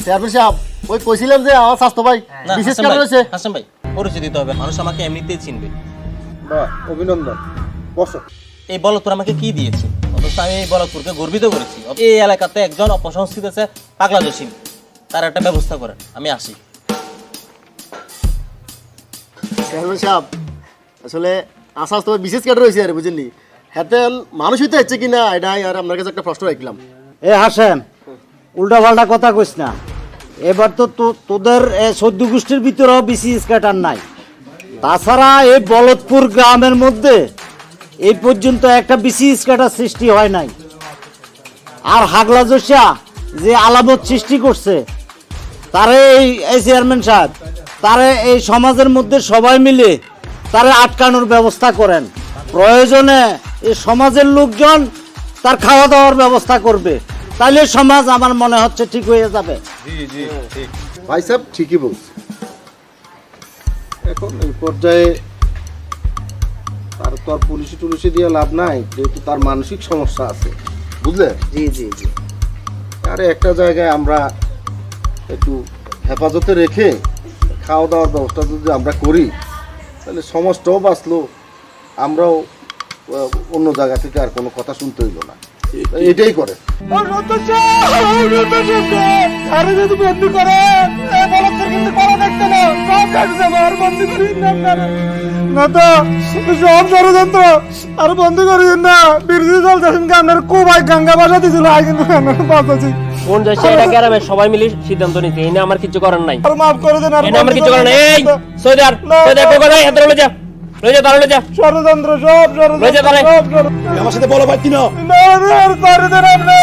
Chairman সাহেব ওই কইছিলাম যে আমার স্বাস্থ্য ভাই বিশেষ কারণ রয়েছে। হাসান ভাই পরিচয় দিতে হবে, মানুষ আমাকে এমনিতেই চিনবে। বাহ, অভিনন্দন, বসো। এই বলদপুর আমাকে কি দিয়েছে, অথচ আমি এই বলদপুরকে গর্বিত করেছি। এই এলাকাতে একজন অপসংস্কৃত আছে পাগলা জসিম, তার একটা ব্যবস্থা করেন, আমি আসি। চেয়ারম্যান সাহেব আসলে আমার স্বাস্থ্য ভাই বিশেষ কারণ রয়েছে আর বুঝলি, হাতে মানুষ হইতে হচ্ছে কিনা এটাই আর আপনার কাছে একটা প্রশ্ন রাখলাম। এ হাসেন, উল্টা পাল্টা কথা কইস না। এবার তো তোদের 14 গোষ্ঠীর ভিতরেও বেশি স্ক্যাটার নাই। তাছাড়া এই বলদপুর গ্রামের মধ্যে এই পর্যন্ত একটা বেশি স্ক্যাটার সৃষ্টি হয় নাই। আর হাগলা জোসা যে আলামত সৃষ্টি করছে, তারে এই চেয়ারম্যান সাহেব, তারে এই সমাজের মধ্যে সবাই মিলে তারে আটকানোর ব্যবস্থা করেন। প্রয়োজনে এই সমাজের লোকজন তার খাওয়া দাওয়ার ব্যবস্থা করবে, তাহলে সমাজ আমার মনে হচ্ছে ঠিক হয়ে যাবে। ভাই সাহেব ঠিকই বলছে। এখন এই পর্যায়ে তার তো আর পুলিশি দিয়ে লাভ নাই, যেহেতু তার মানসিক সমস্যা আছে, বুঝলে? জি জি জি। আরে একটা জায়গায় আমরা একটু হেফাজতে রেখে খাওয়া দাওয়ার ব্যবস্থা যদি আমরা করি, তাহলে সমাজটাও বাঁচলো, আমরাও অন্য জায়গা থেকে আর কোনো কথা শুনতে হইল না। এটাই করে। আরে যদি বন্ধু করে কিন্তু করা দেখতে না, সব কাটছে আর বন্ধু করি না তো সব ষড়যন্ত্র আর বন্ধু করি না। বিরোধী দল যখন গানের কোবাই গাঙ্গা বাজা দিছিল, আই কিন্তু বাজাছি। কোন যাচ্ছে এটা গ্রামে সবাই মিলে সিদ্ধান্ত নিতে, এই না আমার কিছু করার নাই। আর মাফ করে দেন, আর আমার কিছু করার নাই। এই সৈদার সৈদার কোকো নাই, হাতে লয়ে যা, লয়ে যা, তাহলে যা ষড়যন্ত্র, সব লয়ে যা, তাহলে ষড়যন্ত্র। আমার সাথে বলো পারতি না। না, আর করে দেন আপনি।